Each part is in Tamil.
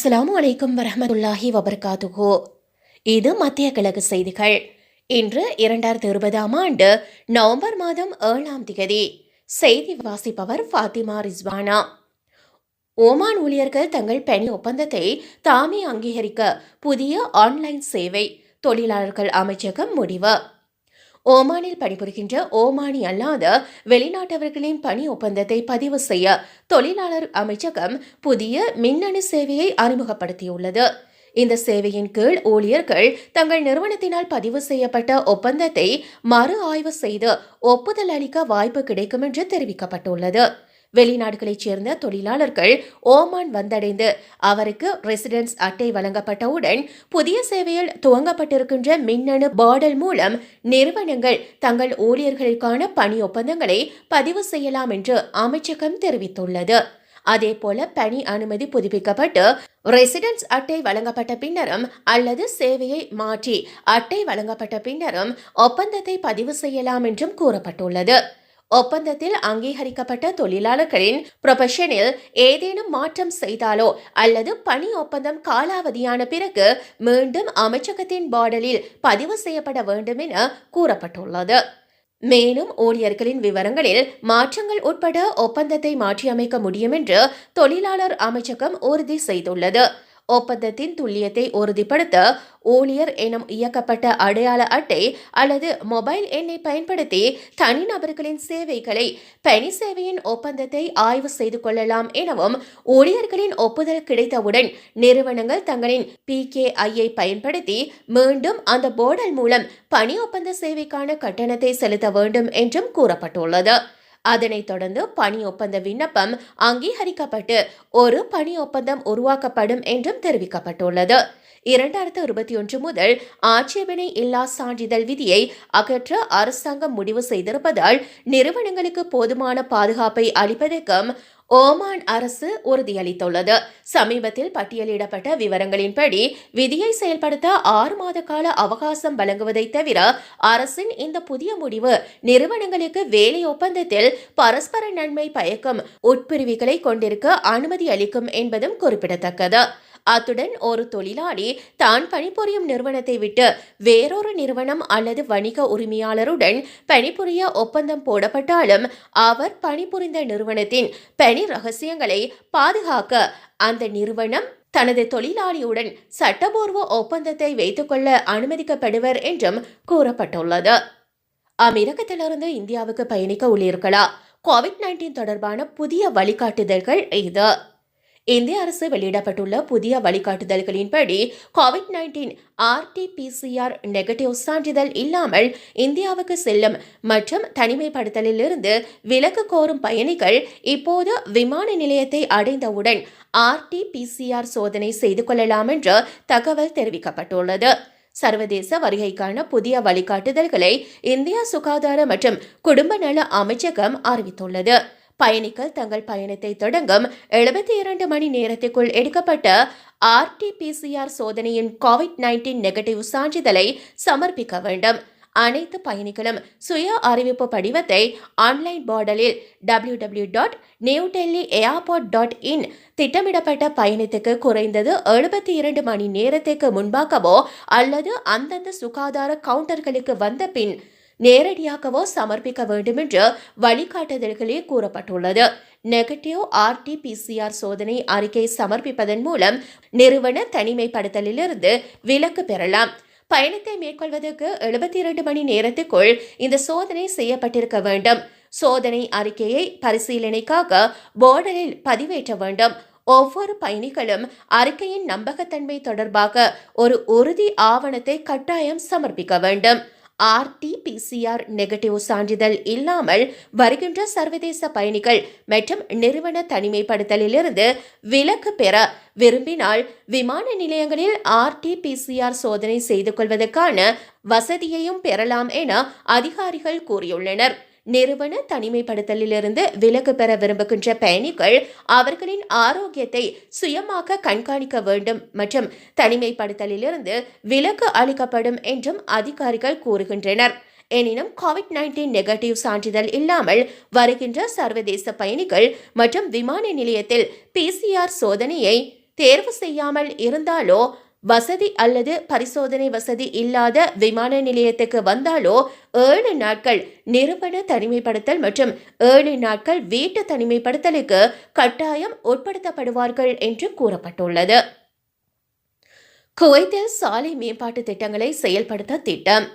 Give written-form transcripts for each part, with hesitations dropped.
அஸ்ஸலாமு அலைக்கும் வரஹ்மத்துல்லாஹி வபரகாத்துஹு. இது மத்திய கிழக்கு செய்திகள். இன்று 2020 நவம்பர் மாதம் 7 செய்தி வாசிப்பவர் ஃபாத்திமா ரிஸ்வானா. ஓமான் ஊழியர்கள் தங்கள் பணி ஒப்பந்தத்தை தாமே அங்கீகரிக்க புதிய ஆன்லைன் சேவை தொழிலாளர்கள் அமைச்சகம் முடிவு. ஓமானில் பணிபுரிகின்ற ஓமானி அல்லாத வெளிநாட்டவர்களின் பணி ஒப்பந்தத்தை பதிவு செய்ய தொழிலாளர் அமைச்சகம் புதிய மின்னணு சேவையை அறிமுகப்படுத்தியுள்ளது. இந்த சேவையின் கீழ் ஊழியர்கள் தங்கள் நிறுவனத்தினால் பதிவு செய்யப்பட்ட ஒப்பந்தத்தை மறு ஆய்வு செய்து ஒப்புதல் அளிக்க வாய்ப்பு கிடைக்கும் என்று தெரிவிக்கப்பட்டுள்ளது. வெளிநாடுகளைச் சேர்ந்த தொழிலாளர்கள் ஓமான் வந்தடைந்து அவருக்கு ரெசிடென்ஸ் அட்டை வழங்கப்பட்டவுடன் புதிய சேவையில் துவங்கப்பட்டிருக்கின்ற மின்னணு போர்டல் மூலம் நிறுவனங்கள் தங்கள் ஊழியர்களுக்கான பணி ஒப்பந்தங்களை பதிவு செய்யலாம் என்று அமைச்சகம் தெரிவித்துள்ளது. அதேபோல பணி அனுமதி புதுப்பிக்கப்பட்டு ரெசிடென்ஸ் அட்டை வழங்கப்பட்ட பின்னரும் அல்லது சேவையை மாற்றி அட்டை வழங்கப்பட்ட பின்னரும் ஒப்பந்தத்தை பதிவு செய்யலாம் என்றும் கூறப்பட்டுள்ளது. ஒப்பந்தத்தில் அங்கீகரிக்கப்பட்ட தொழிலாளர்களின் ப்ரொபஷனில் ஏதேனும் மாற்றம் செய்தாலோ அல்லது பணி ஒப்பந்தம் காலாவதியான பிறகு மீண்டும் அமைச்சகத்தின் போர்டலில் பதிவு செய்யப்பட வேண்டும் என கூறப்பட்டுள்ளது. மேலும் ஊழியர்களின் விவரங்களில் மாற்றங்கள் உட்பட ஒப்பந்தத்தை மாற்றியமைக்க முடியும் என்று தொழிலாளர் அமைச்சகம் உறுதி செய்துள்ளது. ஒப்பந்தத்தின் துல்லியத்தை உறுதிப்படுத்த ஊழியர் எனும் இயக்கப்பட்ட அடையாள அட்டை அல்லது மொபைல் எண்ணை பயன்படுத்தி தனிநபர்களின் சேவைகளை பணி சேவையின் ஒப்பந்தத்தை ஆய்வு செய்து கொள்ளலாம் எனவும் ஊழியர்களின் ஒப்புதல் கிடைத்தவுடன் நிறுவனங்கள் தங்களின் PKI பயன்படுத்தி மீண்டும் அந்த போர்டல் மூலம் பணி ஒப்பந்த சேவைக்கான கட்டணத்தை செலுத்த வேண்டும் என்றும் கூறப்பட்டுள்ளது. அதனைத் தொடர்ந்து பணி ஒப்பந்த விண்ணப்பம் அங்கீகரிக்கப்பட்டு ஒரு பணி ஒப்பந்தம் உருவாக்கப்படும் என்றும் தெரிவிக்கப்பட்டுள்ளது. 2021 முதல் ஆட்சேபனை இல்லா சான்றிதழ் விதியை அகற்ற அரசாங்கம் முடிவு செய்திருப்பதால் நிறுவனங்களுக்கு போதுமான பாதுகாப்பை அளிப்பதற்கும் ஓமான் அரசு உறுதியளித்துள்ளது. சமீபத்தில் பட்டியலிடப்பட்ட விவரங்களின்படி விதியை செயல்படுத்த 6 மாத கால அவகாசம் வழங்குவதை தவிர அரசின் இந்த புதிய முடிவு நிறுவனங்களுக்கு வேலை ஒப்பந்தத்தில் பரஸ்பர நன்மை பயக்கும் உட்பிரிவுகளை கொண்டிருக்க அனுமதி அளிக்கும் என்பதும் குறிப்பிடத்தக்கது. அத்துடன் ஒரு தொழிலாளி தான் பணிபுரியும் நிறுவனத்தை விட்டு வேறொரு நிறுவனம் அல்லது வணிக உரிமையாளருடன் பணிபுரிய ஒப்பந்தம் போடப்பட்டாலும் அவர் பணிபுரிந்த நிறுவனத்தின் பணி ரகசியங்களை பாதுகாக்க அந்த நிறுவனம் தனது தொழிலாளியுடன் சட்டபூர்வ ஒப்பந்தத்தை வைத்துக்கொள்ள அனுமதிக்கப்படுவர் என்றும் கூறப்பட்டுள்ளது. அமெரிக்கத்திலிருந்து இந்தியாவுக்கு பயணிக்க உள்ளீர்களா? கோவிட்-19 தொடர்பான புதிய வழிகாட்டுதல்கள் இது. இந்திய அரசு வெளியிடப்பட்டுள்ள புதிய வழிகாட்டுதல்களின்படி கோவிட்-19 RT-PCR நெகட்டிவ் சான்றிதழ் இல்லாமல் இந்தியாவுக்கு செல்லும் மற்றும் தனிமைப்படுத்தலிலிருந்து விலக்கு கோரும் பயணிகள் இப்போது விமான நிலையத்தை அடைந்தவுடன் RT-PCR சோதனை செய்து கொள்ளலாம் என்று தகவல் தெரிவிக்கப்பட்டுள்ளது. சர்வதேச வருகைக்கான புதிய வழிகாட்டுதல்களை இந்தியா சுகாதார மற்றும் குடும்ப நல அமைச்சகம் அறிவித்துள்ளது. பயணிகள் தங்கள் பயணத்தை தொடங்கும் 72 மணி நேரத்திற்குள் எடுக்கப்பட்ட RT-PCR சோதனையின் கோவிட்-19 நெகட்டிவ் சான்றிதழை சமர்ப்பிக்க வேண்டும். அனைத்து பயணிகளும் சுய அறிவிப்பு படிவத்தை ஆன்லைன் போர்டலில் www.newdelhiairport.in திட்டமிடப்பட்ட பயணத்துக்கு குறைந்தது 72 மணி நேரத்துக்கு முன்பாகவோ அல்லது அந்தந்த சுகாதார கவுண்டர்களுக்கு வந்த பின் நேரடியாகவோ சமர்ப்பிக்க வேண்டும் என்று வழிகாட்டுதல்களில் கூறப்பட்டுள்ளது. நெகட்டிவ் RT-PCR சோதனை அறிக்கை சமர்ப்பிப்பதன் மூலம் நிறுவன தனிமைப்படுத்தலிலிருந்து விலக்கு பெறலாம். பயணத்தை மேற்கொள்வதற்கு 72 மணி நேரத்துக்குள் இந்த சோதனை செய்யப்பட்டிருக்க வேண்டும். சோதனை அறிக்கையை பரிசீலனைக்காக போர்டலில் பதிவேற்ற வேண்டும். ஒவ்வொரு பயணிகளும் அறிக்கையின் நம்பகத்தன்மை தொடர்பாக ஒரு உறுதி ஆவணத்தை கட்டாயம் சமர்ப்பிக்க வேண்டும். RT-PCR நெகட்டிவ் சான்றிதழ் இல்லாமல் வருகின்ற சர்வதேச பயணிகள் மற்றும் நிறுவன தனிமைப்படுத்தலிலிருந்து விலக்கு பெற விரும்பினால் விமான நிலையங்களில் RT-PCR சோதனை செய்து கொள்வதற்கான வசதியையும் பெறலாம் என அதிகாரிகள் கூறியுள்ளனர். நிறுவன தனிமைப்படுத்தலிலிருந்து விலக்கு பெற விரும்புகின்ற பயணிகள் அவர்களின் ஆரோக்கியத்தை சுயமாக கண்காணிக்க வேண்டும் மற்றும் தனிமைப்படுத்தலிலிருந்து விலக்கு அளிக்கப்படும் என்றும் அதிகாரிகள் கூறுகின்றனர். எனினும் கோவிட்-19 நெகட்டிவ் சான்றிதழ் இல்லாமல் வருகின்ற சர்வதேச பயணிகள் மற்றும் விமான நிலையத்தில் PCR சோதனையை தேர்வு செய்யாமல் இருந்தாலோ வசதி அல்லது பரிசோதனை வசதி இல்லாத விமான நிலையத்துக்கு வந்தாலோ 7 நாட்கள் நிறுவன தனிமைப்படுத்தல் மற்றும் 7 நாட்கள் வீட்டு தனிமைப்படுத்தலுக்கு கட்டாயம் உட்படுத்தப்படுவார்கள் என்று கூறப்பட்டுள்ளது. குவைத்தில் சாலை மேம்பாட்டு திட்டங்களை செயல்படுத்த திட்டம்.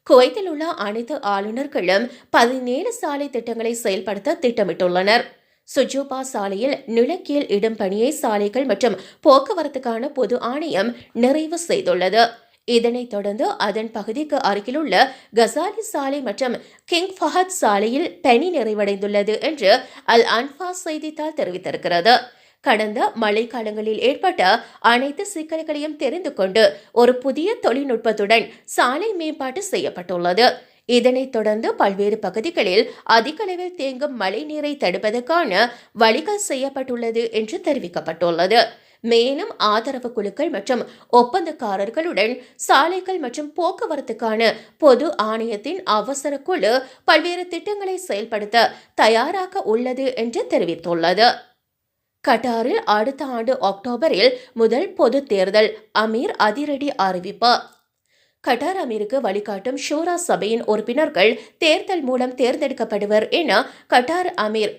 குவைத்தில் உள்ள அனைத்து ஆளுநர்களும் 17 சாலை திட்டங்களை செயல்படுத்த திட்டமிட்டுள்ளனர். சுஜூபா சாலையில் நிலக்கீழ் இடும் பணியை சாலைகள் மற்றும் போக்குவரத்துக்கான பொது ஆணையம் நிறைவு செய்துள்ளது. இதனைத் தொடர்ந்து அதன் பகுதிக்கு அருகிலுள்ள கசாலி சாலை மற்றும் கிங் ஃபஹத் சாலையில் பணி நிறைவடைந்துள்ளது என்று அல் அன்ஃபா செய்தித்தாள் தெரிவித்திருக்கிறது. கடந்த மழைக்காலங்களில் ஏற்பட்ட அனைத்து சிக்கல்களையும் தெரிந்து கொண்டு ஒரு புதிய தொழில்நுட்பத்துடன் சாலை மேம்பாட்டு செய்யப்பட்டுள்ளது. இதனைத் தொடர்ந்து பல்வேறு பகுதிகளில் அதிக அளவில் தேங்கும் மழை நீரை தடுப்பதற்கான வழிகள் செய்யப்பட்டுள்ளது என்று தெரிவிக்கப்பட்டுள்ளது. மேலும் ஆதரவு குழுக்கள் மற்றும் ஒப்பந்தக்காரர்களுடன் சாலைகள் மற்றும் போக்குவரத்துக்கான பொது ஆணையத்தின் அவசர குழு பல்வேறு திட்டங்களை செயல்படுத்த தயாராக உள்ளது என்று தெரிவித்துள்ளது. கட்டாரில் அடுத்த ஆண்டு அக்டோபரில் முதல் பொது தேர்தல், அமீர் அதிரடி அறிவிப்பு. கட்டார் அமீருக்கு வழிகாட்டும் ஷூரா சபையின் உறுப்பினர்கள் தேர்தல் மூலம் தேர்ந்தெடுக்கப்படுவர் என கட்டார் அமீர்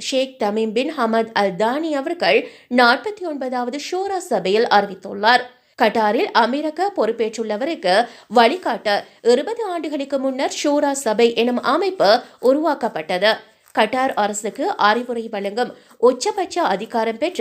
Sheikh Tamim bin Hamad Al Thani அவர்கள் 49வது ஷூரா சபையில் அறிவித்துள்ளார். கட்டாரில் அமீரக பொறுப்பேற்றுள்ளவருக்கு வழிகாட்ட 20 ஆண்டுகளுக்கு முன்னர் ஷூரா சபை எனும் அமைப்பு உருவாக்கப்பட்டது. கட்டார் அரசுக்கு அறிவுரை வழங்கும் உச்சபட்ச அதிகாரம் பெற்ற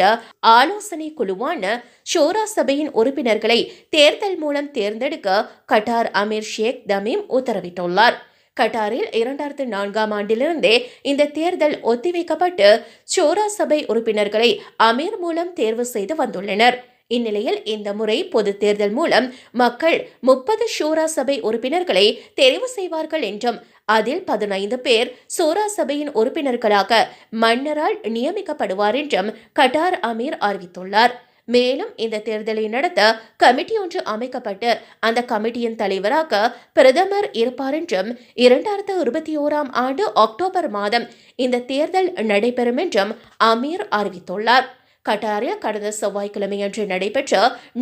ஆலோசனை குழுவான ஷூரா சபையின் உறுப்பினர்களை தேர்தல் மூலம் தேர்ந்தெடுக்க கட்டார் அமீர் ஷேக் தமீம் உத்தரவிட்டுள்ளார். கட்டாரில் 2004ஆம் ஆண்டிலிருந்தே இந்த தேர்தல் ஒத்திவைக்கப்பட்டு ஷூரா சபை உறுப்பினர்களை அமீர் மூலம் தேர்வு செய்து வந்துள்ளனர். இந்நிலையில் இந்த முறை பொது தேர்தல் மூலம் மக்கள் 30 ஷூரா சபை உறுப்பினர்களை தெரிவு செய்வார்கள் என்றும் அதில் 15 பேர் ஷூரா சபையின் உறுப்பினர்களாக மன்னரால் நியமிக்கப்படுவார் என்றும் கட்டார் அமீர் அறிவித்துள்ளார். மேலும் இந்த தேர்தலை நடத்த கமிட்டி ஒன்று அமைக்கப்பட்டு அந்த கமிட்டியின் தலைவராக பிரதமர் இருப்பார் என்றும் 2021ஆம் ஆண்டு அக்டோபர் மாதம் இந்த தேர்தல் நடைபெறும் என்றும் அமீர் அறிவித்துள்ளார். கட்டாரில் கடந்த செவ்வாய்க்கிழமையன்று நடைபெற்ற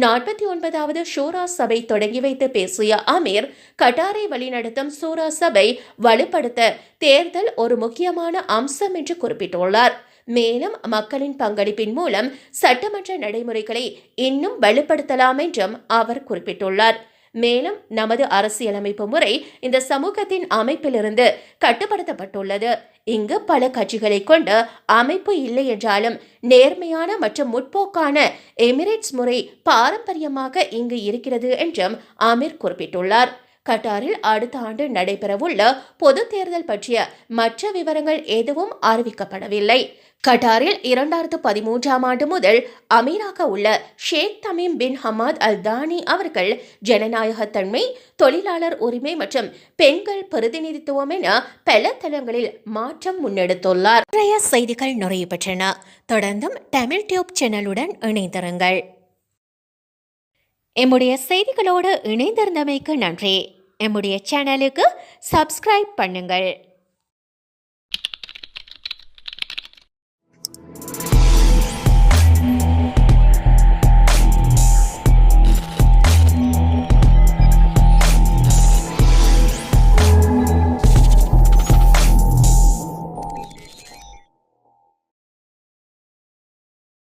49வது ஷூரா சபை தொடங்கி வைத்து பேசிய அமீர், கட்டாரை வழிநடத்தும் ஷூரா சபை வலுப்படுத்த தேர்தல் ஒரு முக்கியமான அம்சம் என்று குறிப்பிட்டுள்ளார். மேலும் மக்களின் பங்களிப்பின் மூலம் சட்டமன்ற நடைமுறைகளை இன்னும் வலுப்படுத்தலாம் என்றும் அவர் குறிப்பிட்டுள்ளார். மேலும் நமது அரசியலமைப்பு முறை இந்த சமூகத்தின் அமைப்பிலிருந்து கட்டுப்படுத்தப்பட்டுள்ளது. இங்கு பல கட்சிகளை கொண்ட அமைப்பு இல்லை என்றாலும் நேர்மையான மற்றும் முற்போக்கான எமிரேட்ஸ் முறை பாரம்பரியமாக இங்கு இருக்கிறது என்றும் அமீர் குறிப்பிட்டுள்ளார். கட்டாரில் அடுத்த ஆண்டு நடைபெறவுள்ள பொது தேர்தல் பற்றிய மற்ற விவரங்கள் எதுவும் அறிவிக்கப்படவில்லை. கட்டாரில் 2013ஆம் ஆண்டு முதல் அமீராக உள்ள ஷேக் Tamim bin Hamad Al Thani அவர்கள் ஜனநாயகத்தன்மை, தொழிலாளர் உரிமை மற்றும் பெண்கள் பிரதிநிதித்துவம் என பல தளங்களில் மாற்றம் முன்னெடுத்துள்ளார். நிறைய செய்திகள் நிறைவு பெற்றன. தொடர்ந்தும் தமிழ் டியூப் சேனலுடன் இணைந்திருங்கள். எம்முடைய செய்திகளோடு இணைந்திருந்தமைக்கு நன்றி. எம்முடைய சேனலுக்கு சப்ஸ்கிரைப் பண்ணுங்கள்.